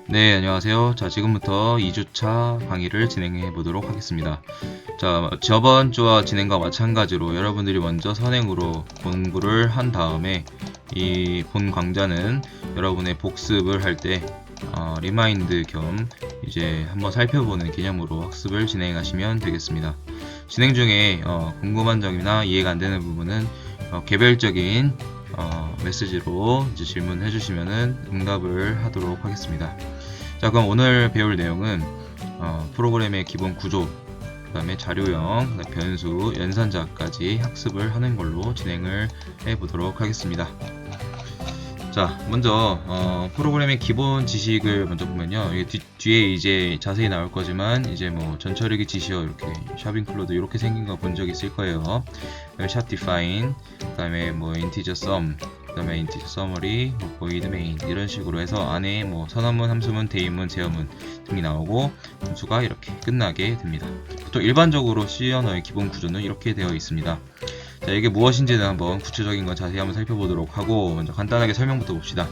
네, 안녕하세요. 자, 지금부터 2주차 강의를 진행해 보도록 하겠습니다. 자, 저번 주와 진행과 마찬가지로 여러분들이 먼저 선행으로 공부를 한 다음에 이 본 강좌는 여러분의 복습을 할 때 리마인드 겸 이제 한번 살펴보는 개념으로 학습을 진행하시면 되겠습니다. 진행 중에 궁금한 점이나 이해가 안 되는 부분은 개별적인 메시지로 이제 질문해 주시면은 응답을 하도록 하겠습니다. 자, 그럼 오늘 배울 내용은 프로그램의 기본 구조, 그 다음에 자료형, 변수, 연산자까지 학습을 하는 걸로 진행을 해 보도록 하겠습니다. 자, 먼저 프로그램의 기본 지식을 먼저 보면요, 이게 뒤에 이제 자세히 나올 거지만 이제 뭐 전처리기 지시어 이렇게 샵 인클루드 이렇게 생긴 거 본 적 있을 거예요. 샵 디파인, 그다음에 뭐 인티저 썸, 그다음에 인티저 서머리, 뭐 void main 이런 식으로 해서 안에 뭐 선언문, 함수문, 대입문, 제어문 등이 나오고 함수가 이렇게 끝나게 됩니다. 보통 일반적으로 C 언어의 기본 구조는 이렇게 되어 있습니다. 자, 이게 무엇인지는 한번 구체적인 건 자세히 한번 살펴보도록 하고 먼저 간단하게 설명부터 봅시다.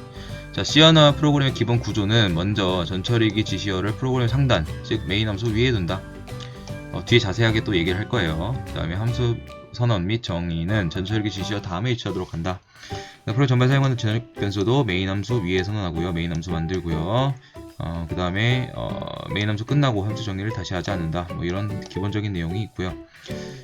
자, C 언어 프로그램의 기본 구조는 먼저 전처리기 지시어를 프로그램 상단, 즉 메인 함수 위에 둔다. 뒤에 자세하게 또 얘기를 할 거예요. 그 다음에 함수 선언 및 정의는 전처리기 지시어 다음에 위치하도록 한다. 프로그램 전반에 사용하는 전역 변수도 메인 함수 위에 선언하고요. 메인 함수 만들고요. 그 다음에 메인 함수 끝나고 함수 정의를 다시 하지 않는다. 뭐 이런 기본적인 내용이 있고요.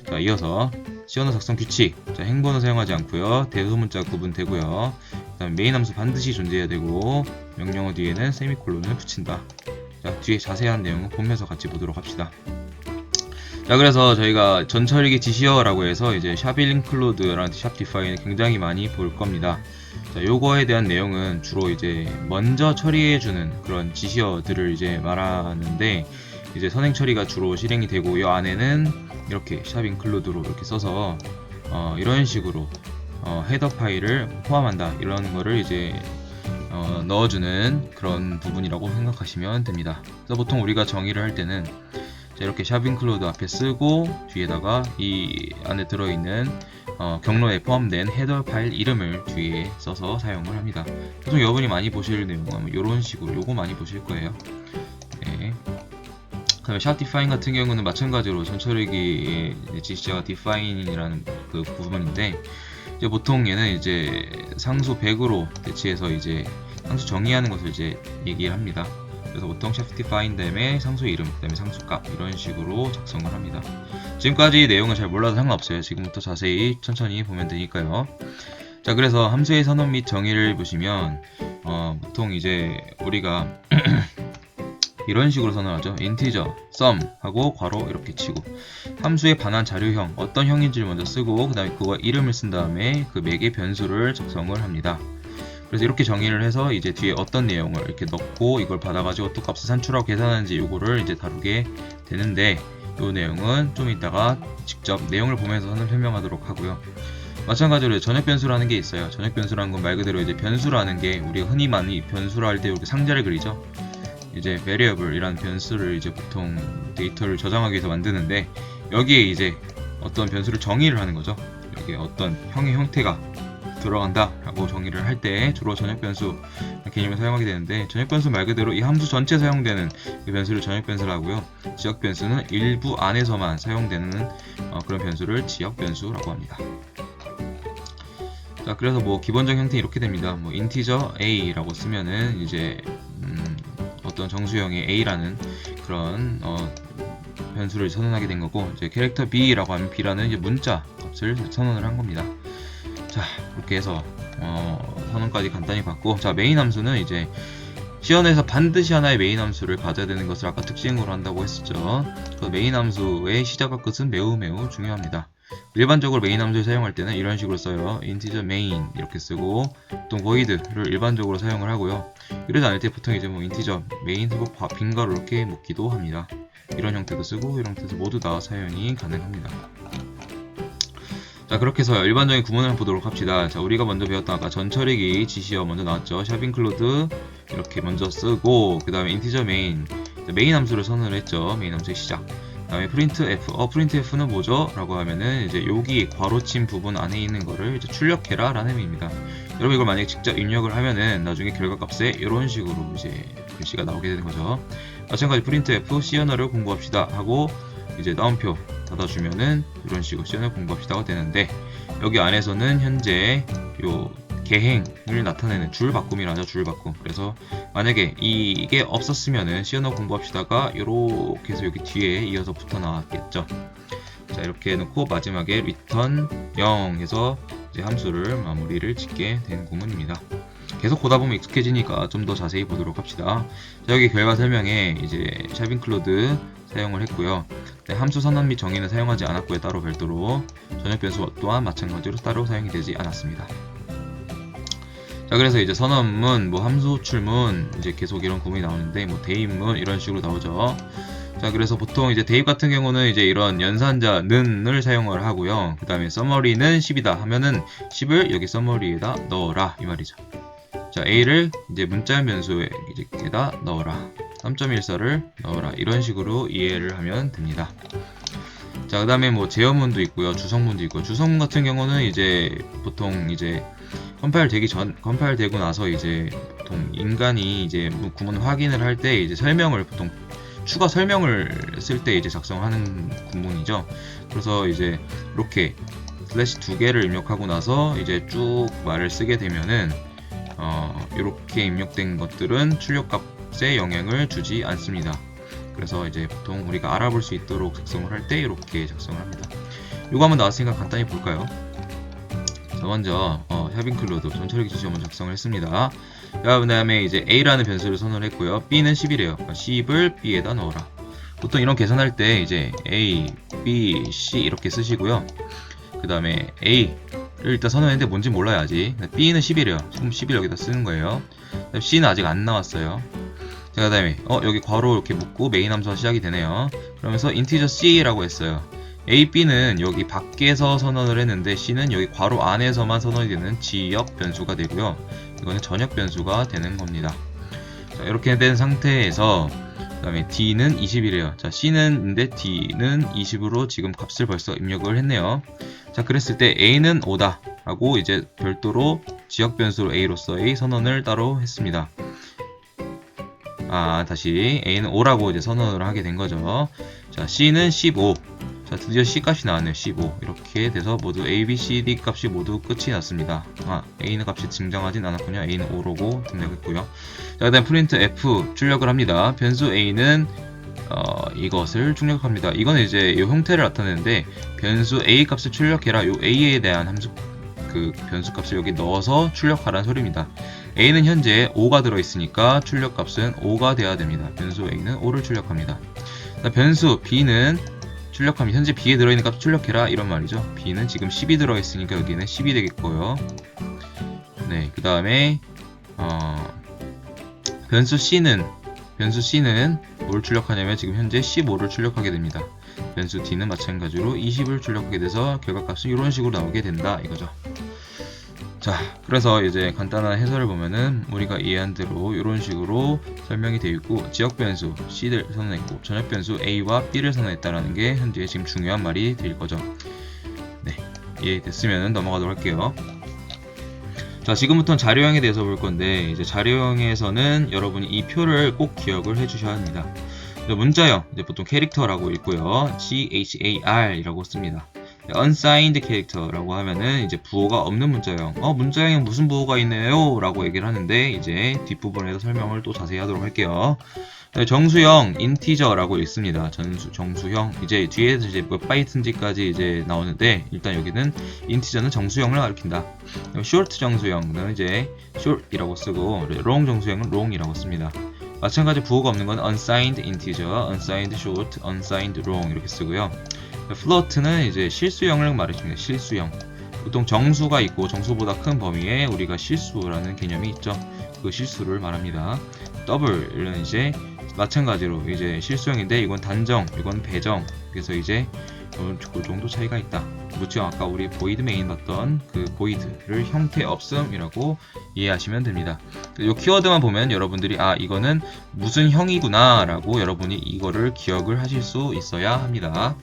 자, 이어서 C 언어 작성 규칙. 자, 행번호 사용하지 않고요. 대소문자 구분되고요. 그 다음에 메인 함수 반드시 존재해야 되고 명령어 뒤에는 세미콜론을 붙인다. 자, 뒤에 자세한 내용은 보면서 같이 보도록 합시다. 자, 그래서 저희가 전처리기 지시어라고 해서 이제 샵 include라는 샵 디파인을 굉장히 많이 볼 겁니다. 자, 요거에 대한 내용은 주로 이제 먼저 처리해주는 그런 지시어들을 이제 말하는데, 이제 선행 처리가 주로 실행이 되고 이 안에는 이렇게 샵 include로 이렇게 써서 이런 식으로 헤더 파일을 포함한다, 이런 거를 이제 넣어주는 그런 부분이라고 생각하시면 됩니다. 그래서 보통 우리가 정의를 할 때는 이렇게 샵 include 앞에 쓰고 뒤에다가 이 안에 들어있는 경로에 포함된 헤더 파일 이름을 뒤에 써서 사용을 합니다. 보통 여러분이 많이 보실 내용은 이런 식으로 요거 많이 보실 거예요. 네. 그다음에 샵 define 같은 경우는 마찬가지로 전처리기의 지시자가 define이라는 그 부분인데, 이제 보통 얘는 이제 상수 100으로 대체해서 이제 상수 정의하는 것을 이제 얘기를 합니다. 그래서 보통 샵 define 다음에 상수 이름, 그 다음에 상수값 이런 식으로 작성을 합니다. 지금까지 내용은 잘 몰라도 상관없어요. 지금부터 자세히 천천히 보면 되니까요. 자, 그래서 함수의 선언 및 정의를 보시면 보통 이제 우리가 이런 식으로 선언하죠. 인티저, sum 하고 괄호 이렇게 치고 함수에 반한 자료형, 어떤 형인지를 먼저 쓰고 그 다음에 그거 이름을 쓴 다음에 그 맥의 변수를 작성을 합니다. 그래서 이렇게 정의를 해서 이제 뒤에 어떤 내용을 이렇게 넣고 이걸 받아가지고 어떤 값을 산출하고 계산하는지 요거를 이제 다루게 되는데, 요 내용은 좀 이따가 직접 내용을 보면서 설명하도록 하고요. 마찬가지로 전역 변수라는 게 있어요. 전역 변수라는 건 말 그대로 이제 변수라는 게 우리가 흔히 많이 변수라 할 때 이렇게 상자를 그리죠. 이제 variable이라는 변수를 이제 보통 데이터를 저장하기 위해서 만드는데, 여기에 이제 어떤 변수를 정의를 하는 거죠. 여기에 어떤 형의 형태가 들어간다 라고 정의를 할 때 주로 전역 변수 개념을 사용하게 되는데, 전역 변수 말 그대로 이 함수 전체에 사용되는 그 변수를 전역 변수라고 하고요. 지역 변수는 일부 안에서만 사용되는 그런 변수를 지역 변수라고 합니다. 자, 그래서 뭐 기본적 형태 이렇게 됩니다. 뭐 인티저 a라고 쓰면은 이제 어떤 정수형의 a라는 그런 변수를 선언하게 된 거고, 이제 캐릭터 b라고 하면 b라는 이제 문자 값을 선언을 한 겁니다. 자, 이렇게 해서 선언까지 간단히 봤고, 자, 메인 함수는 이제 시연에서 반드시 하나의 메인 함수를 가져야 되는 것을 아까 특징으로 한다고 했었죠. 그 메인 함수의 시작과 끝은 매우 중요합니다. 일반적으로 메인 함수를 사용할 때는 이런 식으로 써요. integer main 이렇게 쓰고, 또 void를 일반적으로 사용을 하고요. 이러지 않을 때 보통 이제 뭐 integer main 쓰고 빈가로 이렇게 묶기도 합니다. 이런 형태도 쓰고 이런 형태도 모두 다 사용이 가능합니다. 자, 그렇게 해서 일반적인 구문을 보도록 합시다. 자, 우리가 먼저 배웠던 아까 전처리기 지시어 먼저 나왔죠. 샵 include 이렇게 먼저 쓰고, 그 다음에 integer main, 메인 함수를 선언을 했죠. 메인 함수의 시작. 그 다음에 printf, printf는 뭐죠? 라고 하면은 이제 여기 괄호친 부분 안에 있는 거를 이제 출력해라 라는 의미입니다. 여러분 이걸 만약에 직접 입력을 하면은 나중에 결과값에 이런 식으로 이제 글씨가 나오게 되는 거죠. 마찬가지 printf C 언어를 공부합시다 하고 이제 따옴표 닫아주면은 이런 식으로 C 언어를 공부합시다가 되는데, 여기 안에서는 현재 요 개행을 나타내는 줄 바꿈이라죠. 줄 바꿈. 그래서 만약에 이게 없었으면은 C 언어 공부합시다가 이렇게 해서 여기 뒤에 이어서 붙어 나왔겠죠. 자, 이렇게 해놓고 마지막에 return 0 해서 이제 함수를 마무리를 짓게 된 구문입니다. 계속 보다 보면 익숙해지니까 좀 더 자세히 보도록 합시다. 자, 여기 결과 설명에 이제 샵 인클루드 사용을 했고요. 네, 함수 선언 및 정의는 사용하지 않았고요. 따로 별도로. 전역 변수 또한 마찬가지로 따로 사용이 되지 않았습니다. 자, 그래서 이제 선언문, 뭐 함수 호출문, 이제 계속 이런 구문이 나오는데, 뭐 대입문 이런 식으로 나오죠. 자, 그래서 보통 이제 대입 같은 경우는 이제 이런 연산자 는을 사용을 하고요. 그 다음에 서머리는 10이다 하면은 10을 여기 서머리에다 넣어라 이 말이죠. 자, A를 이제 문자형 변수에다 넣어라. 3.14를 넣어라. 이런 식으로 이해를 하면 됩니다. 자, 그 다음에 뭐 제어문도 있고요. 주성문도 있고, 주성문 같은 경우는 이제 보통 이제 컴파일 되고 나서 이제 보통 인간이 이제 구문 확인을 할 때 이제 설명을 보통 추가 설명을 쓸 때 이제 작성하는 구문이죠. 그래서 이제 이렇게 슬래시 2개를 입력하고 나서 이제 쭉 말을 쓰게 되면은 이렇게 입력된 것들은 출력값에 영향을 주지 않습니다. 그래서 이제 보통 우리가 알아볼 수 있도록 작성을 할 때 이렇게 작성을 합니다. 이거 한번 나왔으니까 간단히 볼까요? 자, 먼저 샵 인클루드 전처리 지시 한번 작성을 했습니다. 그 다음에 이제 A라는 변수를 선언을 했고요. B는 10이래요. 그러니까 10을 B에다 넣어라. 보통 이런 계산할 때 이제 A, B, C 이렇게 쓰시고요. 그 다음에 A를 일단 선언했는데 뭔지 몰라야지. B는 10이래요. 지금 10을 여기다 쓰는 거예요. C는 아직 안 나왔어요. 자, 그 다음에 여기 괄호 이렇게 묶고 메인 함수가 시작이 되네요. 그러면서 integer C라고 했어요. A, B는 여기 밖에서 선언을 했는데 C는 여기 괄호 안에서만 선언이 되는 지역 변수가 되고요. 이거는 전역 변수가 되는 겁니다. 자, 이렇게 된 상태에서 그 다음에 D는 20이래요. 자, C는 D는 20으로 지금 값을 벌써 입력을 했네요. 자, 그랬을 때 A는 5다 라고 이제 별도로 지역 변수로 A로서의 선언을 따로 했습니다. 다시 A는 5라고 이제 선언을 하게 된 거죠. 자, C는 15. 자, 드디어 C 값이 나왔네요. 15. 이렇게 돼서 모두 A, B, C, D 값이 모두 끝이 났습니다. A는 값이 증정하진 않았군요. A는 5로고 등록했고요. 자, 그 다음 프린트 F 출력을 합니다. 변수 A는 이것을 출력합니다. 이거는 이제 이 형태를 나타내는데, 변수 A 값을 출력해라. 요 A에 대한 함수 그 변수 값을 여기 넣어서 출력하라는 소리입니다. A는 현재 5가 들어있으니까 출력 값은 5가 돼야 됩니다. 변수 A는 5를 출력합니다. 변수 B는 출력하면 현재 B에 들어있는 값 출력해라 이런 말이죠. B는 지금 10이 들어있으니까 여기는 10이 되겠고요. 네, 그 다음에 변수 C는 뭘 출력하냐면 지금 현재 15를 출력하게 됩니다. 변수 D는 마찬가지로 20을 출력하게 돼서 결과값은 이런 식으로 나오게 된다 이거죠. 자, 그래서 이제 간단한 해설을 보면은 우리가 이해한 대로 이런 식으로 설명이 되어 있고, 지역 변수 C를 선언했고 전역 변수 A와 B를 선언했다라는 게 현재 지금 중요한 말이 될 거죠. 네, 이해됐으면 넘어가도록 할게요. 자, 지금부터는 자료형에 대해서 볼 건데, 이제 자료형에서는 여러분이 이 표를 꼭 기억을 해주셔야 합니다. 문자형, 이제 보통 캐릭터라고 읽고요. CHAR이라고 씁니다. unsigned character라고 하면은 이제 부호가 없는 문자형. 문자형에 무슨 부호가 있네요? 라고 얘기를 하는데, 이제 뒷부분에서 설명을 또 자세히 하도록 할게요. 정수형, integer라고 읽습니다. 정수형. 이제 뒤에서 이제 몇 바이트인지까지 이제 나오는데, 일단 여기는 integer는 정수형을 가리킨다. short 정수형은 이제 short이라고 쓰고, long 정수형은 long이라고 씁니다. 마찬가지 부호가 없는 건 unsigned integer, unsigned short, unsigned long 이렇게 쓰고요. float는 이제 실수형을 말해줍니다. 실수형. 보통 정수가 있고 정수보다 큰 범위에 우리가 실수라는 개념이 있죠. 그 실수를 말합니다. double은 이제 마찬가지로 이제 실수형인데, 이건 단정, 이건 배정. 그래서 이제 그 정도 차이가 있다. 그렇죠? 아까 우리 void main 봤던 그 void를 형태 없음이라고 이해하시면 됩니다. 이 키워드만 보면 여러분들이 이거는 무슨 형이구나 라고 여러분이 이거를 기억을 하실 수 있어야 합니다.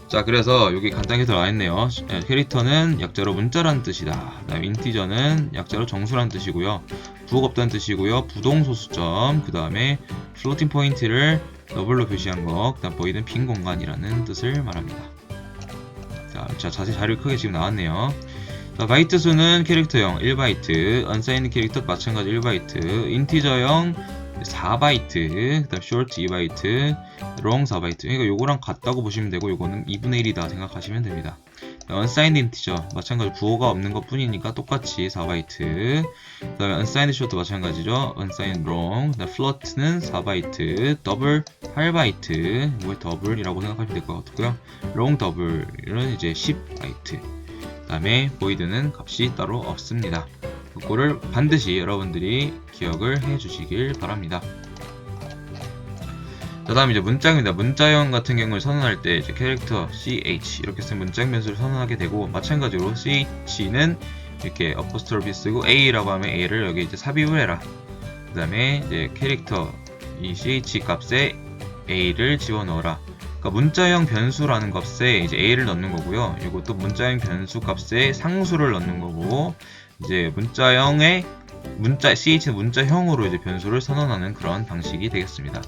자, 그래서 여기 간단하게 들어와 있네요. 캐릭터는 약자로 문자란 뜻이다. 그다음에 인티저는 약자로 정수란 뜻이고요. 부호가 없다는 뜻이고요. 부동소수점, 그 다음에 플로팅 포인트를 더블로 표시한 거, 그 다음 보이는 빈 공간이라는 뜻을 말합니다. 자, 자세히 자료 크게 지금 나왔네요. 자, 바이트 수는 캐릭터형 1바이트, 언사인드 캐릭터 마찬가지 1바이트, 인티저형 4바이트, 그 다음 short 2바이트, long 4바이트. 그러니까 요거랑 같다고 보시면 되고, 요거는 2분의 1이다 생각하시면 됩니다. unsigned integer 마찬가지 부호가 없는 것 뿐이니까 똑같이 4바이트. 그 다음에 unsigned short 마찬가지죠. unsigned long. 그 다음 float는 4바이트, double 8바이트. 뭐 더블이라고 생각하시면 될 것 같고요. long double은 이제 10바이트. 그 다음에 void는 값이 따로 없습니다. 그거를 반드시 여러분들이 기억을 해 주시길 바랍니다. 자, 다음 이제 문자형입니다. 문자형 같은 경우를 선언할 때 이제 캐릭터 ch 이렇게 쓴 문자형 변수를 선언하게 되고, 마찬가지로 ch는 이렇게 어포스트로피 쓰고 a라고 하면 a를 여기 이제 삽입을 해라. 그 다음에 이제 캐릭터 이 ch 값에 a를 집어넣어라. 그러니까 문자형 변수라는 값에 이제 a를 넣는 거고요. 이것도 문자형 변수 값에 상수를 넣는 거고, 이제 문자형의 ch는 문자형으로 이제 변수를 선언하는 그런 방식이 되겠습니다.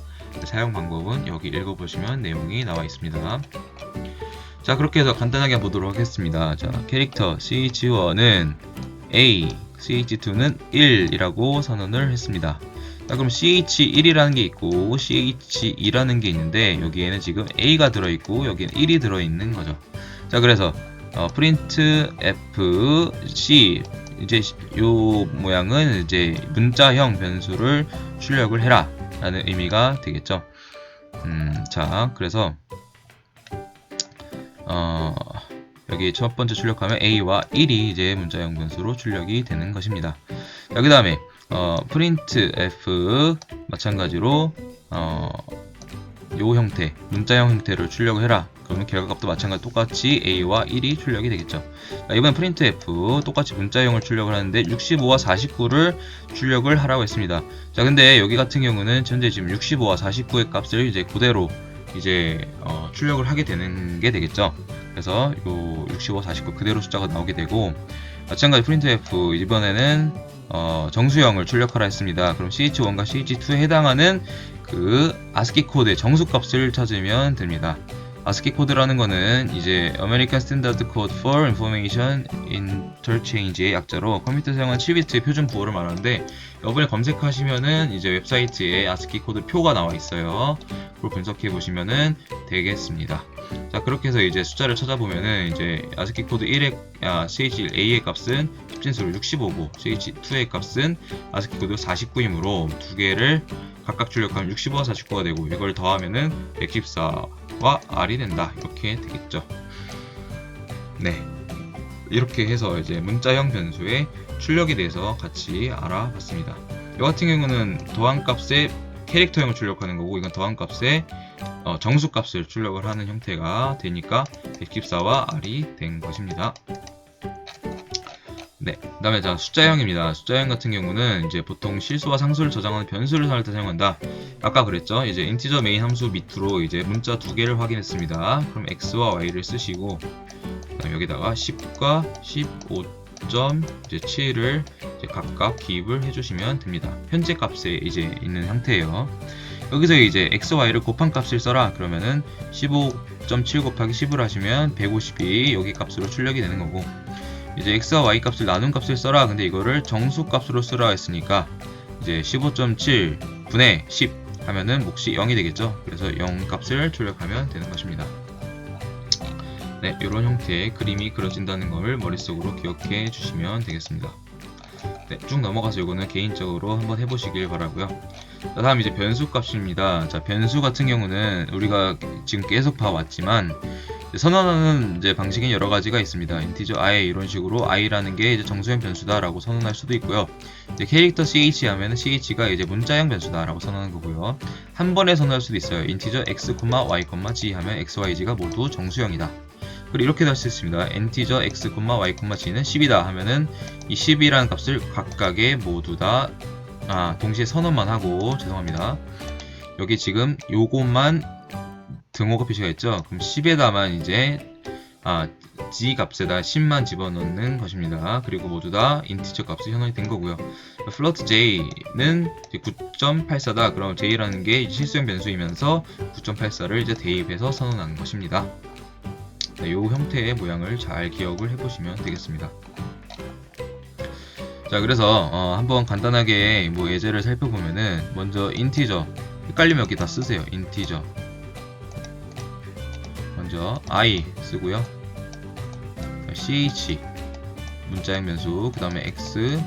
사용 방법은 여기 읽어보시면 내용이 나와 있습니다. 자, 그렇게 해서 간단하게 보도록 하겠습니다. 자, 캐릭터 ch1은 a, ch2는 1이라고 선언을 했습니다. 자, 그럼 ch1이라는 게 있고 ch2라는 게 있는데, 여기에는 지금 a가 들어있고 여기에는 1이 들어있는 거죠. 자, 그래서 print f c, 이제 요 모양은 이제 문자형 변수를 출력을 해라 라는 의미가 되겠죠. 자, 그래서 여기 첫 번째 출력하면 a와 1이 이제 문자형 변수로 출력이 되는 것입니다. 자, 그 다음에 print f 마찬가지로 요 형태, 문자형 형태를 출력을 해라. 그러면 결과값도 마찬가지 똑같이 a와 1이 출력이 되겠죠. 자, 이번 printf 똑같이 문자형을 출력을 하는데 65와 49를 출력을 하라고 했습니다. 자, 근데 여기 같은 경우는 현재 지금 65와 49의 값을 이제 그대로 이제 출력을 하게 되는 게 되겠죠. 그래서 요 65, 49 그대로 숫자가 나오게 되고, 마찬가지 printf 이번에는 정수형을 출력하라 했습니다. 그럼 ch1과 ch2에 해당하는 그 ASCII 코드의 정수값을 찾으면 됩니다. ASCII 코드라는 거는 이제 American Standard Code for Information Interchange의 약자로 컴퓨터 사용한 7비트의 표준 부호를 말하는데, 이번에 검색하시면은 이제 웹사이트에 ASCII 코드 표가 나와 있어요. 그걸 분석해 보시면은 되겠습니다. 자, 그렇게 해서 이제 숫자를 찾아보면은 이제 ASCII 코드 1의 ch1a의 값은 십진수로 65고 ch2의 값은 ASCII 코드 49이므로 두 개를 각각 출력하면 65와 49가 되고, 이걸 더하면은 114와 r이 된다. 이렇게 되겠죠. 네, 이렇게 해서 이제 문자형 변수의 출력에 대해서 같이 알아봤습니다. 이 같은 경우는 더한값에 캐릭터형을 출력하는 거고, 이건 더한값에 정수값을 출력을 하는 형태가 되니까 114와 r이 된 것입니다. 네, 그 다음에 자, 숫자형입니다. 숫자형 같은 경우는 이제 보통 실수와 상수를 저장하는 변수를 사용할 때 사용한다. 아까 그랬죠. 이제 인티저 메인 함수 밑으로 이제 문자 두 개를 확인했습니다. 그럼 x와 y를 쓰시고, 그다음 여기다가 10과 15.7을 이제 각각 기입을 해주시면 됩니다. 현재 값에 이제 있는 형태예요. 여기서 이제 x, y를 곱한 값을 써라. 그러면은 15.7 곱하기 10을 하시면 150이 여기 값으로 출력이 되는 거고, 이제 x와 y 값을 나눈 값을 써라. 근데 이거를 정수 값으로 쓰라 했으니까 이제 15.7 분의 10 하면은 몫이 0이 되겠죠. 그래서 0 값을 출력하면 되는 것입니다. 네, 이런 형태의 그림이 그려진다는 걸 머릿속으로 기억해 주시면 되겠습니다. 네, 쭉 넘어가서 이거는 개인적으로 한번 해보시길 바라고요. 자, 다음 이제 변수 값입니다. 자, 변수 같은 경우는 우리가 지금 계속 봐왔지만 선언하는 이제 방식은 여러 가지가 있습니다. 인티저 i 이런 식으로 i라는 게 이제 정수형 변수다라고 선언할 수도 있고요. 이제 캐릭터 ch 하면은 ch가 이제 문자형 변수다라고 선언하는 거고요. 한 번에 선언할 수도 있어요. 인티저 x, y, g 하면 x, y, g가 모두 정수형이다. 그리고 이렇게도 할 수 있습니다. 인티저 x, y, g는 10이다 하면은 이 10이라는 값을 각각의 모두 다 동시에 선언만 하고, 죄송합니다. 여기 지금 요것만 등호가 표시가 있죠. 그럼 10에다만 이제 g 값에다 10만 집어넣는 것입니다. 그리고 모두 다 인티저 값이 현황이 된 거고요. float j는 9.84다. 그럼 j라는 게 실수형 변수이면서 9.84를 이제 대입해서 선언한 것입니다. 이 형태의 모양을 잘 기억을 해보시면 되겠습니다. 자, 그래서 한번 간단하게 뭐 예제를 살펴보면은 먼저 인티저, 헷갈리면 여기 다 쓰세요. 인티저 먼저 i 쓰고요. ch 문자형 변수, 그 다음에 x,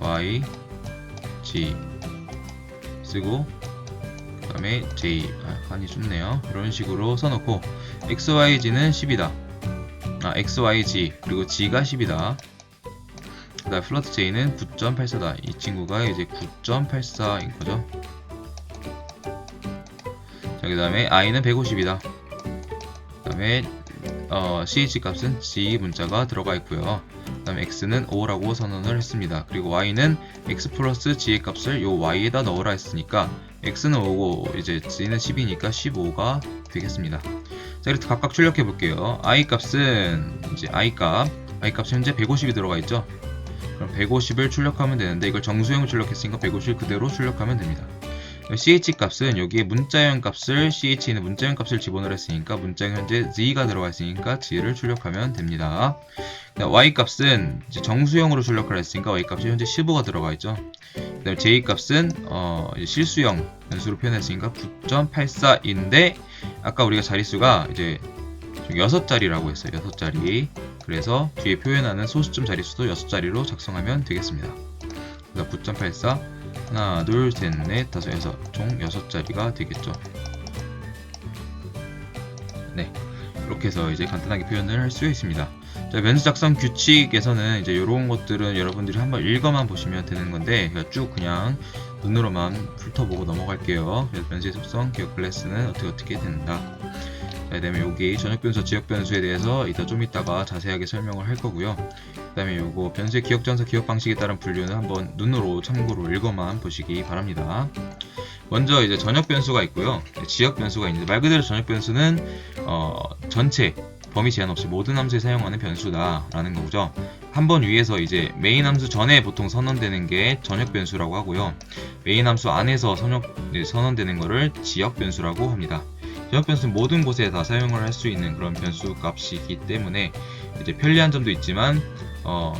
y, g 쓰고, 그 다음에 j, 간이 좁네요. 이런 식으로 써놓고 x, y, g는 10이다. x, y, g 그리고 g가 10이다. 그 다음 플러트 j는 9.84다. 이 친구가 이제 9.84인 거죠. 자, 그 다음에 i는 150이다. 그 다음에 ch 값은 g 문자가 들어가 있고요. 그 다음에 x는 5라고 선언을 했습니다. 그리고 y는 x 플러스 g의 값을 요 y에다 넣으라 했으니까 x는 5고 이제 g는 10이니까 15가 되겠습니다. 자, 이렇게 각각 출력해 볼게요. i 값은 이제 i 값 현재 150이 들어가 있죠. 그럼 150을 출력하면 되는데 이걸 정수형을 출력했으니까 150을 그대로 출력하면 됩니다. ch 값은 여기에 문자형 값을 ch는 문자형 값을 집어넣으라 했으니까 문자형 현재 z가 들어가 있으니까 z를 출력하면 됩니다. y 값은 이제 정수형으로 출력하라 했으니까 y 값이 현재 15가 들어가 있죠. 그다음에 j 값은 이제 실수형 변수로 표현했으니까 9.84인데 아까 우리가 자릿수가 이제 6자리라고 했어요. 6자리. 그래서 뒤에 표현하는 소수점 자릿수도 6자리로 작성하면 되겠습니다. 그래서 9.84 하나, 둘, 셋, 넷, 다섯, 여섯 총 6자리가 되겠죠. 네, 이렇게 해서 이제 간단하게 표현을 할 수 있습니다. 자, 변수 작성 규칙에서는 이제 이런 것들은 여러분들이 한번 읽어만 보시면 되는 건데 쭉 그냥 눈으로만 훑어보고 넘어갈게요. 그래서 변수의 속성, 기억 클래스는 어떻게 된다. 그 다음에 여기 전역 변수, 지역 변수에 대해서 좀 이따가 자세하게 설명을 할 거고요. 그 다음에 요거 변수의 기억 전사, 기억 방식에 따른 분류는 한번 눈으로 참고로 읽어만 보시기 바랍니다. 먼저 이제 전역 변수가 있고요. 지역 변수가 있는데 말 그대로 전역 변수는 전체 범위 제한 없이 모든 함수에 사용하는 변수다라는 거죠. 한 번 위에서 이제 메인 함수 전에 보통 선언되는 게 전역 변수라고 하고요. 메인 함수 안에서 선언되는 거를 지역 변수라고 합니다. 전역 변수는 모든 곳에 다 사용을 할 수 있는 그런 변수 값이기 때문에 이제 편리한 점도 있지만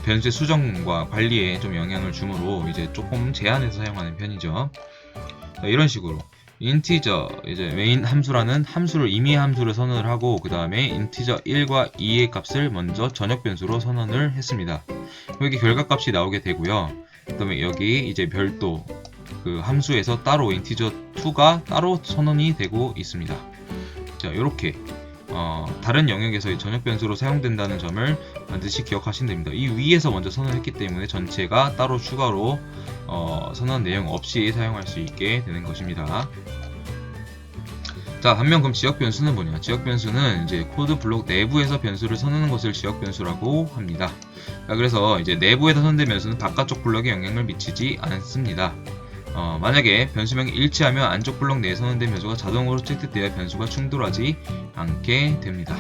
변수의 수정과 관리에 좀 영향을 주므로 이제 조금 제한해서 사용하는 편이죠. 자, 이런 식으로 인티저 이제 메인 함수라는 함수를 임의 함수를 선언을 하고 그 다음에 인티저 1과 2의 값을 먼저 전역 변수로 선언을 했습니다. 여기 결과값이 나오게 되고요. 그 다음에 여기 이제 별도 그 함수에서 따로 인티저 2가 따로 선언이 되고 있습니다. 자, 이렇게 다른 영역에서 전역 변수로 사용된다는 점을 반드시 기억하시면 됩니다. 이 위에서 먼저 선언했기 때문에 전체가 따로 추가로 선언 내용 없이 사용할 수 있게 되는 것입니다. 자, 반면 그럼 지역 변수는 뭐냐? 지역 변수는 이제 코드 블록 내부에서 변수를 선언하는 것을 지역 변수라고 합니다. 자, 그래서 이제 내부에서 선언된 변수는 바깥쪽 블록에 영향을 미치지 않습니다. 만약에 변수명이 일치하면 안쪽 블록 내에 선언된 변수가 자동으로 채택되어 변수가 충돌하지 않게 됩니다.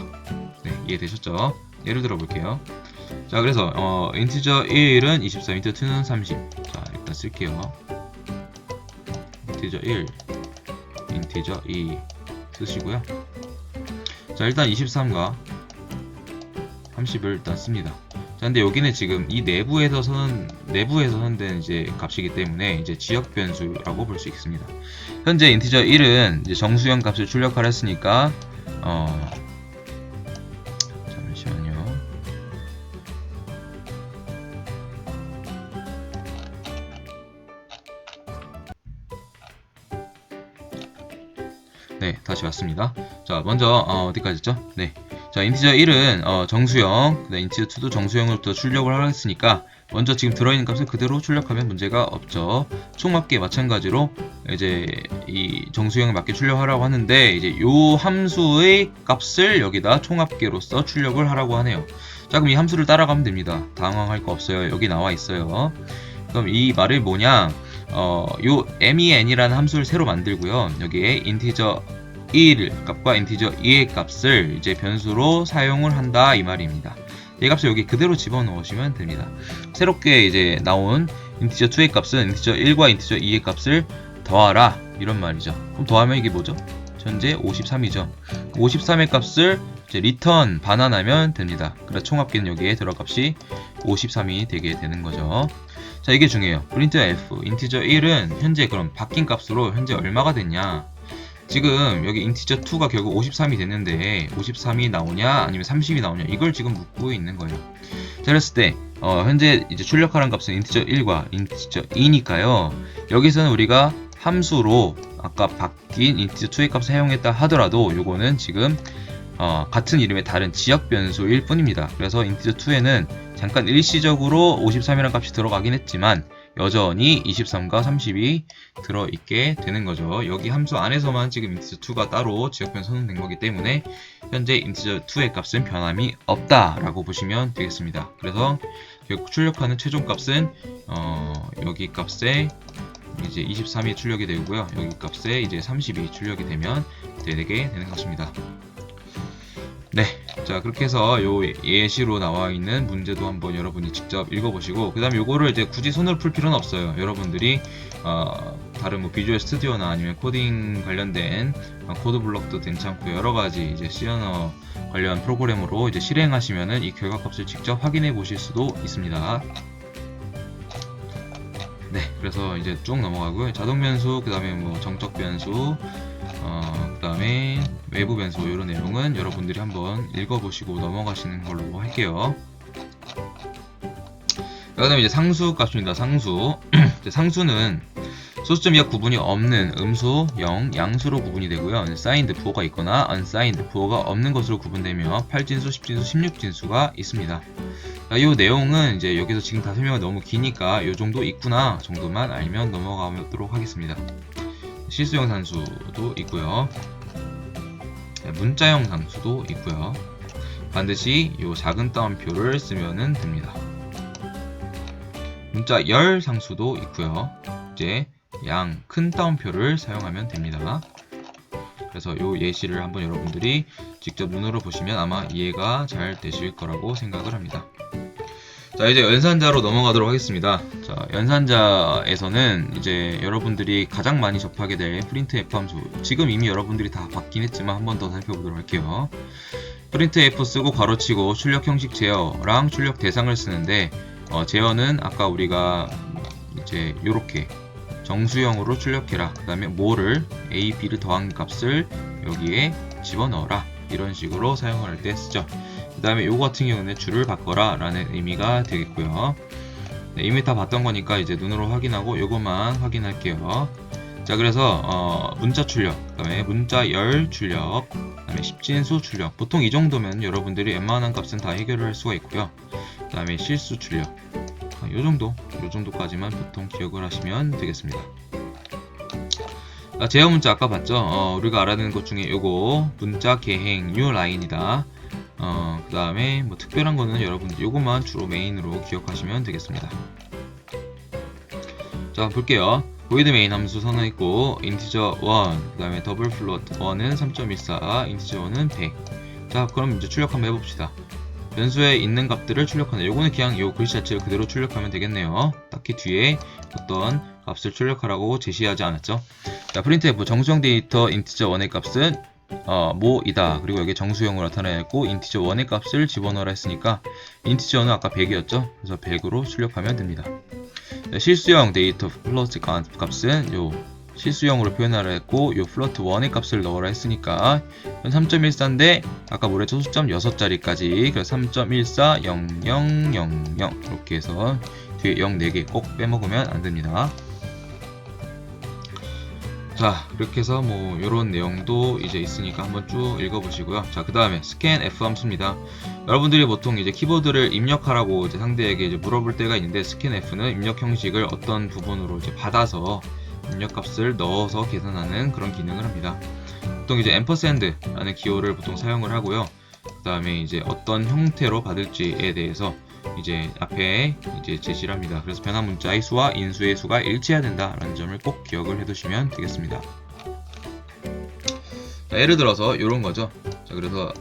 네, 이해되셨죠? 예를 들어 볼게요. 자, 그래서 인티저 1은 24, 인티저 2는 30. 자, 일단 쓸게요. 인티저 1, 인티저 2 쓰시고요. 자, 일단 23과 30을 일단 씁니다. 자, 근데 여기는 지금 이 내부에서 선언된 이제 값이기 때문에 이제 지역 변수라고 볼 수 있습니다. 현재 인티저 1은 이제 정수형 값을 출력하라 했으니까 잠시만요. 네, 다시 왔습니다. 자, 먼저 어디까지 했죠? 네. 자, 인티저 1은 정수형, 인티저 2도 정수형으로부터 출력을 하라 했으니까 먼저 지금 들어있는 값을 그대로 출력하면 문제가 없죠. 총합계 마찬가지로 이제 이 정수형에 맞게 출력하라고 하는데 이제 요 함수의 값을 여기다 총합계로서 출력을 하라고 하네요. 자, 그럼 이 함수를 따라가면 됩니다. 당황할 거 없어요. 여기 나와 있어요. 그럼 이 말이 뭐냐? 요 men이라는 함수를 새로 만들고요. 여기에 인티저 1 값과 인티저 2의 값을 이제 변수로 사용을 한다 이 말입니다. 이 값을 여기 그대로 집어넣으시면 됩니다. 새롭게 이제 나온 인티저 2의 값은 인티저 1과 인티저 2의 값을 더하라 이런 말이죠. 그럼 더하면 이게 뭐죠? 현재 53이죠. 53의 값을 이제 리턴 반환하면 됩니다. 그래서 총합계는 여기에 들어값이 53이 되게 되는 거죠. 자, 이게 중요해요. 프린트 f 인티저 1은 현재 그럼 바뀐 값으로 현재 얼마가 됐냐? 지금 여기 인티저 2가 결국 53이 됐는데 53이 나오냐 아니면 30이 나오냐 이걸 지금 묻고 있는 거예요. 자, 그랬을 때 현재 이제 출력하는 값은 인티저 1과 인티저 2니까요. 여기서는 우리가 함수로 아까 바뀐 인티저 2의 값을 사용했다 하더라도 요거는 지금 같은 이름의 다른 지역 변수일 뿐입니다. 그래서 인티저 2에는 잠깐 일시적으로 53이라는 값이 들어가긴 했지만 여전히 23과 30이 들어있게 되는 거죠. 여기 함수 안에서만 지금 인티저 2가 따로 지역변 선언된 거기 때문에 현재 인티저 2의 값은 변함이 없다라고 보시면 되겠습니다. 그래서 결국 출력하는 최종 값은 여기 값에 이제 23이 출력이 되고요. 여기 값에 이제 30이 출력이 되면 되게 되는 것입니다. 네, 자 그렇게 해서 요 예시로 나와 있는 문제도 한번 여러분이 직접 읽어보시고 그 다음에 요거를 이제 굳이 손으로 풀 필요는 없어요. 여러분들이 다른 뭐 비주얼 스튜디오나 아니면 코딩 관련된 코드 블록도 괜찮고 여러가지 이제 C 언어 관련 프로그램으로 이제 실행하시면은 이 결과값을 직접 확인해 보실 수도 있습니다. 네, 그래서 이제 쭉 넘어가고요. 자동 변수, 그 다음에 뭐 정적 변수, 그 다음에 외부 변수 이런 내용은 여러분들이 한번 읽어보시고 넘어가시는 걸로 할게요. 그 다음에 이제 상수 값입니다. 상수. 상수는 소수점 이하 구분이 없는 음수, 0, 양수로 구분이 되고요. signed 부호가 있거나 unsigned 부호가 없는 것으로 구분되며 8진수, 10진수, 16진수가 있습니다. 이 내용은 이제 여기서 지금 다 설명이 너무 기니까 이 정도 있구나 정도만 알면 넘어가도록 하겠습니다. 실수형 상수도 있고요. 문자형 상수도 있고요. 반드시 이 작은 따옴표를 쓰면 됩니다. 문자 열 상수도 있고요. 이제 양 큰 따옴표를 사용하면 됩니다. 그래서 이 예시를 한번 여러분들이 직접 눈으로 보시면 아마 이해가 잘 되실 거라고 생각을 합니다. 자, 이제 연산자로 넘어가도록 하겠습니다. 자, 연산자에서는 이제 여러분들이 가장 많이 접하게 될 프린트F 함수, 지금 이미 여러분들이 다 봤긴 했지만 한 번 더 살펴보도록 할게요. 프린트F 쓰고 괄호치고 출력 형식 제어랑 출력 대상을 쓰는데 제어는 아까 우리가 이제 요렇게 정수형으로 출력해라. 그 다음에 뭐를 A, B를 더한 값을 여기에 집어넣어라. 이런 식으로 사용을 할 때 쓰죠. 그 다음에 요거 같은 경우는 줄을 바꿔라 라는 의미가 되겠고요. 네, 이미 다 봤던 거니까 이제 눈으로 확인하고 요것만 확인할게요. 자, 그래서 문자 출력, 그 다음에 문자 열 출력, 그 다음에 10진수 출력. 보통 이 정도면 여러분들이 웬만한 값은 다 해결을 할 수가 있고요. 그 다음에 실수 출력, 요 정도까지만 보통 기억을 하시면 되겠습니다. 제어 문자 아까 봤죠? 우리가 알아내는 것 중에 요거 문자 개행 new 라인이다. 그 다음에 뭐 특별한 거는 여러분들 요것만 주로 메인으로 기억하시면 되겠습니다. 자, 볼게요. void main 함수 선언했고 인티저 1, 그 다음에 더블 플롯 1은 3.14, 인티저 1은 100. 자, 그럼 이제 출력 한번 해봅시다. 변수에 있는 값들을 출력한다. 요거는 그냥 요 글씨 자체를 그대로 출력하면 되겠네요. 딱히 뒤에 어떤 값을 출력하라고 제시하지 않았죠. 자, printf 정수형 데이터 인티저 1의 값은 뭐이다. 그리고 여기 정수형으로 나타나있고 인티저 1의 값을 집어넣으라 했으니까 인티저는 아까 100이었죠. 그래서 100으로 출력하면 됩니다. 자, 실수형 데이터 플러스 값은 요 실수형으로 표현하라 했고 요 플로트 1의 값을 넣으라 했으니까 3.14인데 아까 뭐랬죠? 소수점 6자리까지 그래서 3.140000 이렇게 해서 뒤에 0 4개 꼭 빼먹으면 안됩니다. 자, 그렇게 해서 뭐 요런 내용도 이제 있으니까 한번 쭉 읽어보시고요. 자, 그 다음에 scanf 함수입니다. 여러분들이 보통 이제 키보드를 입력하라고 이제 상대에게 이제 물어볼 때가 있는데 scanf는 입력 형식을 어떤 부분으로 이제 받아서 입력값을 넣어서 계산하는 그런 기능을 합니다. 보통 이제 앰퍼샌드라는 기호를 보통 사용을 하고요. 그 다음에 이제 어떤 형태로 받을지에 대해서 이제 앞에 이제 제시를 합니다. 그래서 변환 문자의 수와 인수의 수가 일치해야 된다라는 점을 꼭 기억을 해두시면 되겠습니다. 자, 예를 들어서 이런 거죠. 자, 그래서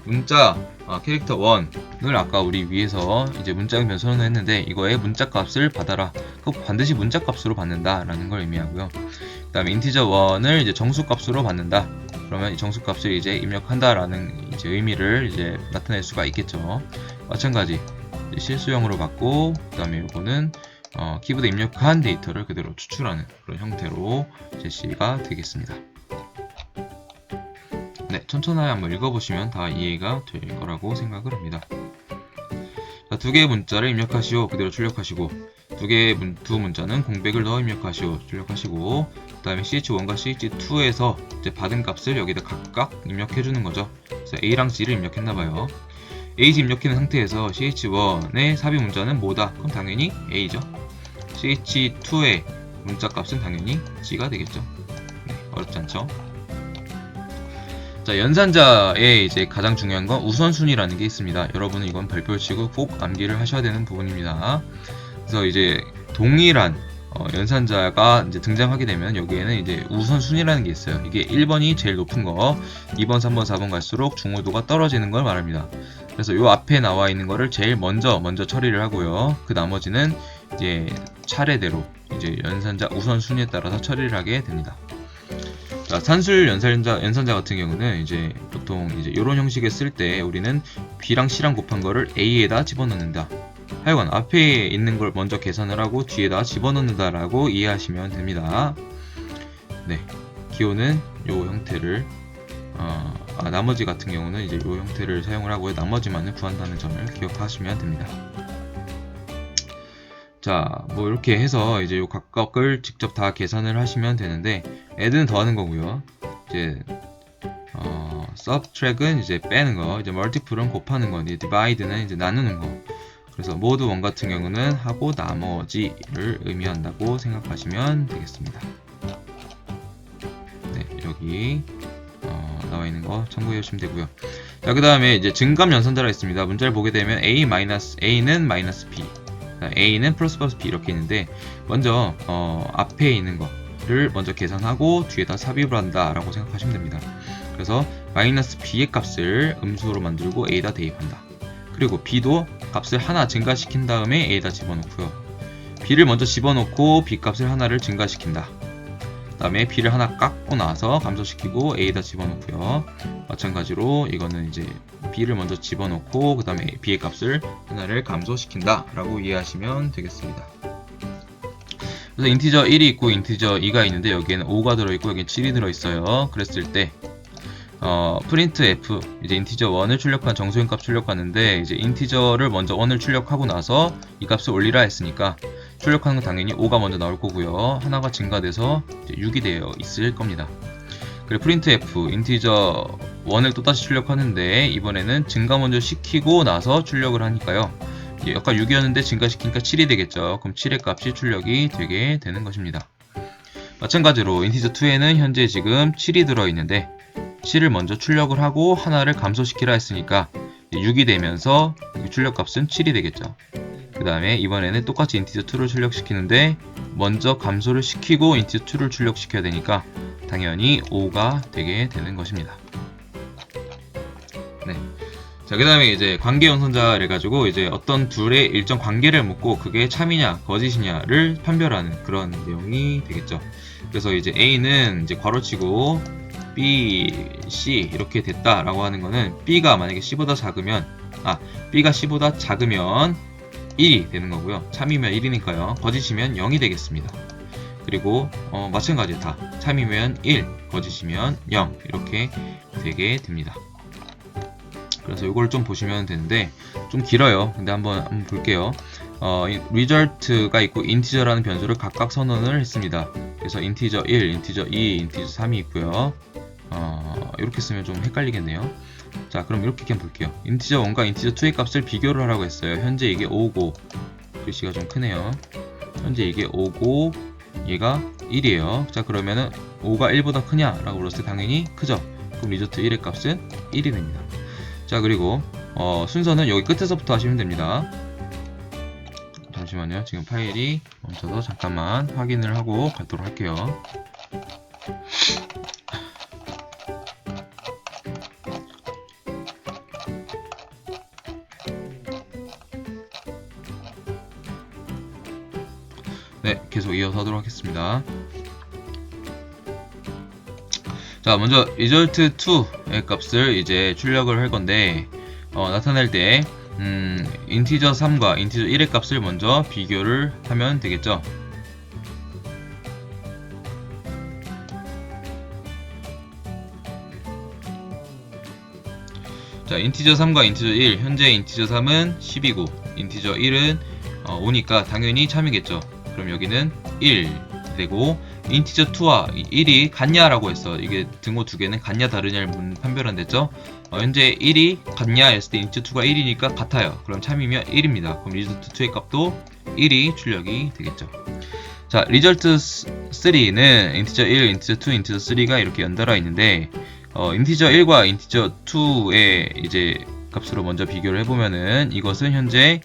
문자 캐릭터 1을 아까 우리 위에서 이제 문자형 변수로 했는데 이거의 문자 값을 받아라. 그거 반드시 문자 값으로 받는다라는 걸 의미하고요. 그다음에 인티저 1을 이제 정수 값으로 받는다. 그러면 이 정수 값을 이제 입력한다라는 이제 의미를 이제 나타낼 수가 있겠죠. 마찬가지 실수형으로 받고 그다음에 요거는 키보드 입력한 데이터를 그대로 추출하는 그런 형태로 제시가 되겠습니다. 네, 천천히 한번 읽어보시면 다 이해가 될 거라고 생각을 합니다. 자, 두 개의 문자를 입력하시오. 그대로 출력하시고 두 문자는 공백을 넣어 입력하시오. 출력하시고 그 다음에 ch1과 ch2에서 이제 받은 값을 여기다 각각 입력해주는 거죠. 그래서 A랑 C를 입력했나봐요. A 입력한 상태에서 ch1의 삽입 문자는 뭐다? 그럼 당연히 A죠. ch2의 문자 값은 당연히 C가 되겠죠. 네, 어렵지 않죠? 자, 연산자의 이제 가장 중요한 건 우선순위라는 게 있습니다. 여러분은 이건 별표 치고 꼭 암기를 하셔야 되는 부분입니다. 그래서 이제 동일한 연산자가 이제 등장하게 되면 여기에는 이제 우선순위라는 게 있어요. 이게 1번이 제일 높은 거, 2번, 3번, 4번 갈수록 중요도가 떨어지는 걸 말합니다. 그래서 요 앞에 나와 있는 거를 제일 먼저 처리를 하고요. 그 나머지는 이제 차례대로 이제 연산자 우선순위에 따라서 처리를 하게 됩니다. 자, 산술 연산자 같은 경우는 이제 보통 이제 이런 형식에 쓸 때 우리는 B랑 C랑 곱한 거를 A에다 집어넣는다. 하여간 앞에 있는 걸 먼저 계산을 하고 뒤에다 집어넣는다 라고 이해하시면 됩니다. 네, 기호는 요 형태를 나머지 같은 경우는 이제 요 형태를 사용을 하고요. 나머지만을 구한다는 점을 기억하시면 됩니다. 자, 뭐 이렇게 해서 이제 요 각각을 직접 다 계산을 하시면 되는데 add는 더하는 거고요. 이제 subtract은 이제 빼는 거, 이제 multiple은 곱하는 거, 이제 divide는 이제 나누는 거. 그래서 모드 1 같은 경우는 하고 나머지를 의미한다고 생각하시면 되겠습니다. 네, 여기 나와 있는 거 참고해 주시면 되고요. 자, 그 다음에 이제 증감 연산자가 있습니다. 문자를 보게 되면 A는 마이너스 B, A는 플러스 B 이렇게 있는데 먼저 앞에 있는 거를 먼저 계산하고 뒤에다 삽입을 한다 라고 생각하시면 됩니다. 그래서 마이너스 B의 값을 음수로 만들고 A에다 대입한다. 그리고 B도 값을 하나 증가시킨 다음에 A에다 집어넣고요. B를 먼저 집어넣고 B 값을 하나를 증가시킨다. 그 다음에 B를 하나 깎고 나서 감소시키고 A에다 집어넣고요. 마찬가지로 이거는 이제 B를 먼저 집어넣고 그 다음에 B의 값을 하나를 감소시킨다 라고 이해하시면 되겠습니다. 그래서 인티저 1이 있고 인티저 2가 있는데 여기에는 5가 들어있고 여기엔 7이 들어있어요. 그랬을 때 프린트 F, 이제 인티저 1을 출력한 정수형 값 출력하는데 이제 인티저를 먼저 1을 출력하고 나서 이 값을 올리라 했으니까 출력하는 건 당연히 5가 먼저 나올 거고요. 하나가 증가돼서 이제 6이 되어 있을 겁니다. 그리고 프린트 F, 인티저 1을 또다시 출력하는데 이번에는 증가 먼저 시키고 나서 출력을 하니까요. 아까 6이었는데 증가시키니까 7이 되겠죠. 그럼 7의 값이 출력이 되게 되는 것입니다. 마찬가지로 인티저 2에는 현재 지금 7이 들어있는데 7을 먼저 출력을 하고 하나를 감소시키라 했으니까 6이 되면서 출력값은 7이 되겠죠. 그 다음에 이번에는 똑같이 인티저 2를 출력시키는데 먼저 감소를 시키고 인티저 2를 출력시켜야 되니까 당연히 5가 되게 되는 것입니다. 네. 자, 그 다음에 이제 관계 연산자를 가지고 이제 어떤 둘의 일정 관계를 묻고 그게 참이냐 거짓이냐를 판별하는 그런 내용이 되겠죠. 그래서 이제 A는 이제 괄호치고 B, C 이렇게 됐다라고 하는 거는 B가 만약에 C보다 작으면 B가 C보다 작으면 1이 되는 거고요. 참이면 1이니까요. 거짓이면 0이 되겠습니다. 그리고 마찬가지 다 참이면 1, 거짓이면 0 이렇게 되게 됩니다. 그래서 이걸 좀 보시면 되는데 좀 길어요. 근데 한번 볼게요. result가 있고 인티저라는 변수를 각각 선언을 했습니다. 그래서 인티저 1, 인티저 2, 인티저 3이 있고요. 이렇게 쓰면 좀 헷갈리겠네요. 자, 그럼 이렇게 한번 볼게요. 인티저 1과 인티저 2의 값을 비교를 하라고 했어요. 현재 이게 5고, 글씨가 좀 크네요. 현재 이게 5고, 얘가 1이에요. 자, 그러면은 5가 1보다 크냐? 라고 물었을 때 당연히 크죠. 그럼 리조트 1의 값은 1이 됩니다. 자, 그리고 순서는 여기 끝에서부터 하시면 됩니다. 잠시만요. 지금 파일이 멈춰서 잠깐만 확인을 하고 가도록 할게요. 네, 계속 이어서 하도록 하겠습니다. 자, 먼저 result2의 값을 이제 출력을 할 건데, 나타낼 때 인티저 3과 인티저 1의 값을 먼저 비교를 하면 되겠죠. 자, 인티저 3과 인티저 1, 현재 인티저 3은 10이고 인티저 1은 5니까 당연히 참이겠죠. 그럼 여기는 1 되고, 인티저 2와 1이 같냐라고 했어. 이게 등호 두 개는 같냐 다르냐를 판별 안 됐죠. 현재 1이 같냐 했을 때 인티저 2가 1이니까 같아요. 그럼 참이면 1입니다. 그럼 리절트 2의 값도 1이 출력이 되겠죠. 자, 리절트 3는 인티저 1, 인티저 2, 인티저 3가 이렇게 연달아 있는데, 인티저 1과 인티저 2의 이제 값으로 먼저 비교를 해보면은, 이것은 현재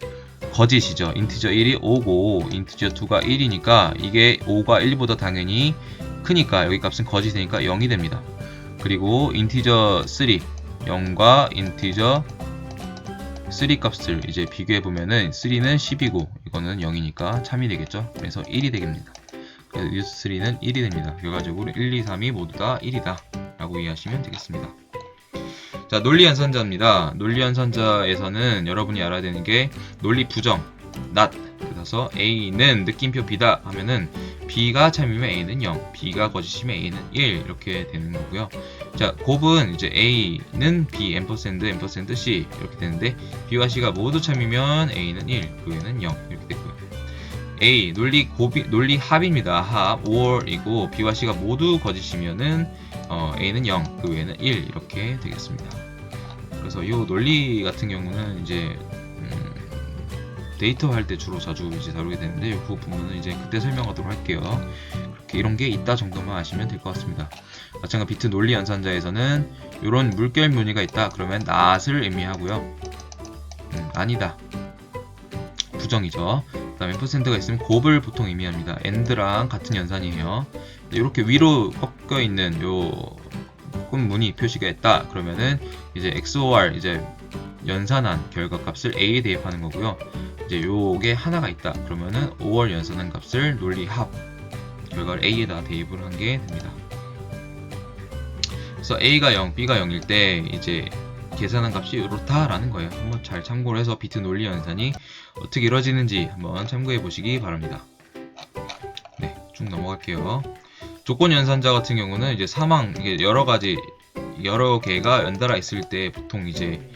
거짓이죠. 인티저 1이 5고 인티저 2가 1이니까 이게 5가 1보다 당연히 크니까 여기 값은 거짓이니까 0이 됩니다. 그리고 인티저 3 0과 인티저 3 값을 이제 비교해 보면은 3는 10이고 이거는 0이니까 참이 되겠죠. 그래서 1이 되겠습니다. 그래서 뉴스 3는 1이 됩니다. 결과적으로 1, 2, 3이 모두 다 1이다 라고 이해하시면 되겠습니다. 자, 논리연산자입니다. 논리연산자에서는 여러분이 알아야 되는 게 논리 부정, not. 그래서 A는 느낌표 B다 하면은 B가 참이면 A는 0, B가 거짓이면 A는 1 이렇게 되는 거고요. 자, 곱은 이제 A는 B, ampersand, C 이렇게 되는데 B와 C가 모두 참이면 A는 1, 그 외에는 0 이렇게 됐고요. A, 논리 합입니다. 합, or이고 B와 C가 모두 거짓이면은 A는 0, 그 외에는 1 이렇게 되겠습니다. 그래서 이 논리 같은 경우는 이제 데이터 할 때 주로 자주 이제 다루게 되는데 그 부분은 이제 그때 설명하도록 할게요. 그렇게 이런 게 있다 정도만 아시면 될 것 같습니다. 마찬가지 비트 논리 연산자에서는 이런 물결 무늬가 있다 그러면 not을 의미하고요. 아니다. 부정이죠. 그 다음에 %가 있으면 곱을 보통 의미합니다. and랑 같은 연산이에요. 이렇게 위로 꺾여 있는 요 무늬 표시가 있다 그러면은 이제 XOR 이제 연산한 결과값을 A에 대입하는 거고요. 이제 요게 하나가 있다 그러면은 OR 연산한 값을 논리 합 결과를 A에다 대입을 한 게 됩니다. 그래서 A가 0, B가 0일 때 이제 계산한 값이 이렇다라는 거예요. 한번 잘 참고를 해서 비트 논리 연산이 어떻게 이루어지는지 한번 참고해 보시기 바랍니다. 네, 쭉 넘어갈게요. 조건 연산자 같은 경우는 이제 사망, 이게 여러 개가 연달아 있을 때 보통 이제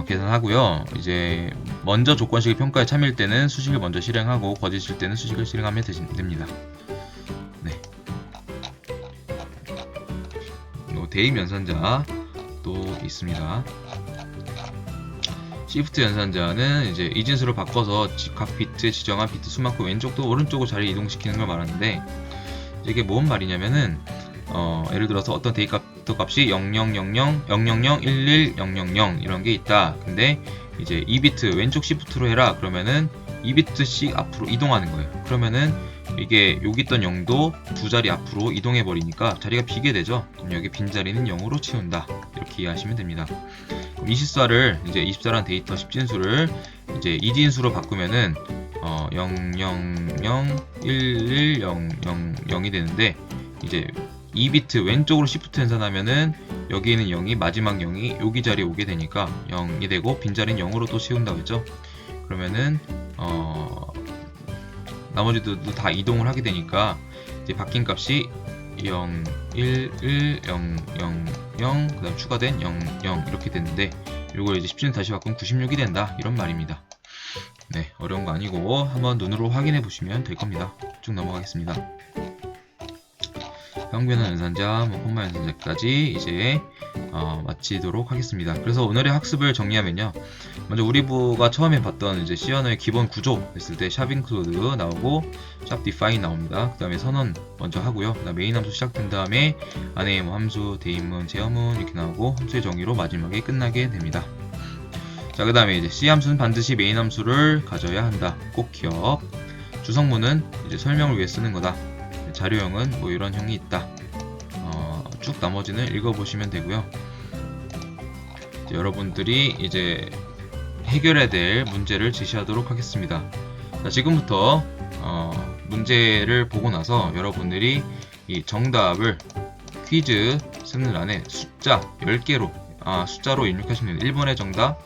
계산하고요. 이제 먼저 조건식 평가에 참일 때는 수식을 먼저 실행하고 거짓일 때는 수식을 실행하면 됩니다. 네. 대입 연산자 또 있습니다. 시프트 연산자는 이제 이진수를 바꿔서 각 비트 지정한 비트 수만큼 왼쪽도 오른쪽으로 자리 이동시키는 걸 말하는데, 이게 뭔 말이냐면은 예를 들어서 어떤 데이터 값이 0000, 000, 11000 이런 게 있다. 근데 이제 2비트 왼쪽 시프트로 해라 그러면은 2비트씩 앞으로 이동하는 거예요. 그러면은 이게 여기 있던 0도 두 자리 앞으로 이동해 버리니까 자리가 비게 되죠. 그럼 여기 빈자리는 0으로 채운다. 이렇게 이해하시면 됩니다. 그럼 24를 이제 24라는 데이터 10진수를 이제 2진수로 바꾸면은 000, 11000이 되는데, 이제 2비트 왼쪽으로 시프트 연산하면은 여기 있는 0이 마지막 0이 여기 자리에 오게 되니까 0이 되고 빈자리는 0으로 또 채운다고 했죠. 그러면은 나머지도 다 이동을 하게 되니까 이제 바뀐 값이 0, 1, 1, 0, 0, 0, 그 다음 추가된 0, 0 이렇게 됐는데, 이걸 이제 10진 다시 바꾸면 96이 된다 이런 말입니다. 네, 어려운 거 아니고 한번 눈으로 확인해 보시면 될 겁니다. 쭉 넘어가겠습니다. 평변화 연산자, 콤마 연산자까지 이제 마치도록 하겠습니다. 그래서 오늘의 학습을 정리하면요, 먼저 우리 부가 처음에 봤던 이제 C 언어의 기본 구조 했을 때 샵 인클루드 나오고 샵 디파인 나옵니다. 그 다음에 선언 먼저 하고요. 그 다음에 메인 함수 시작된 다음에 안에 뭐 함수, 대입문, 제어문 이렇게 나오고 함수의 정의로 마지막에 끝나게 됩니다. 자, 그 다음에 이제 C 함수는 반드시 메인 함수를 가져야 한다. 꼭 기억. 주성문은 이제 설명을 위해 쓰는 거다. 자료형은 뭐 이런 형이 있다. 쭉 나머지는 읽어보시면 되고요. 이제 여러분들이 이제 해결해야 될 문제를 제시하도록 하겠습니다. 자, 지금부터 문제를 보고 나서 여러분들이 이 정답을 퀴즈 쓰는 란에 숫자 10개로 숫자로 입력하시면 됩니다. 1번의 정답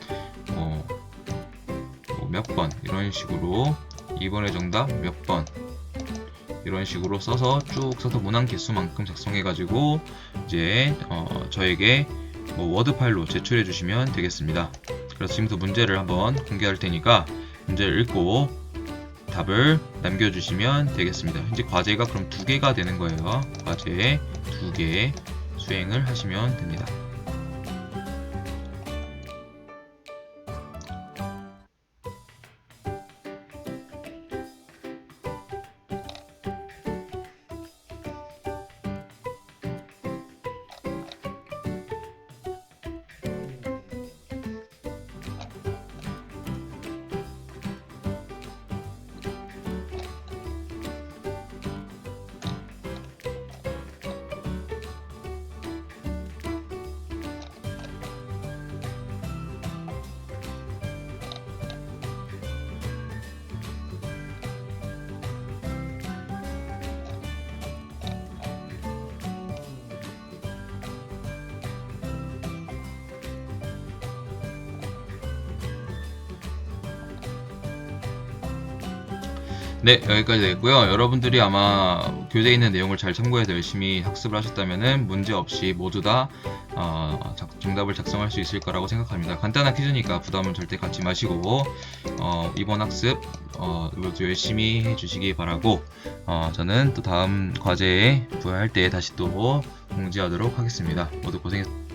몇 번 이런 식으로, 2번의 정답 몇 번 이런 식으로 써서 쭉 써서 문항 개수만큼 작성해 가지고 이제 저에게 워드 파일로 제출해 주시면 되겠습니다. 그래서 지금부터 문제를 한번 공개할 테니까 문제를 읽고 답을 남겨주시면 되겠습니다. 현재 과제가 그럼 2개가 되는 거예요. 과제 2개 수행을 하시면 됩니다. 네, 여기까지 되겠고요. 여러분들이 아마 교재에 있는 내용을 잘 참고해서 열심히 학습을 하셨다면 문제 없이 모두 다 정답을 작성할 수 있을 거라고 생각합니다. 간단한 퀴즈니까 부담을 절대 갖지 마시고 이번 학습 모두 열심히 해주시기 바라고 저는 또 다음 과제에 부여할 때 다시 또 공지하도록 하겠습니다. 모두 고생했습니다.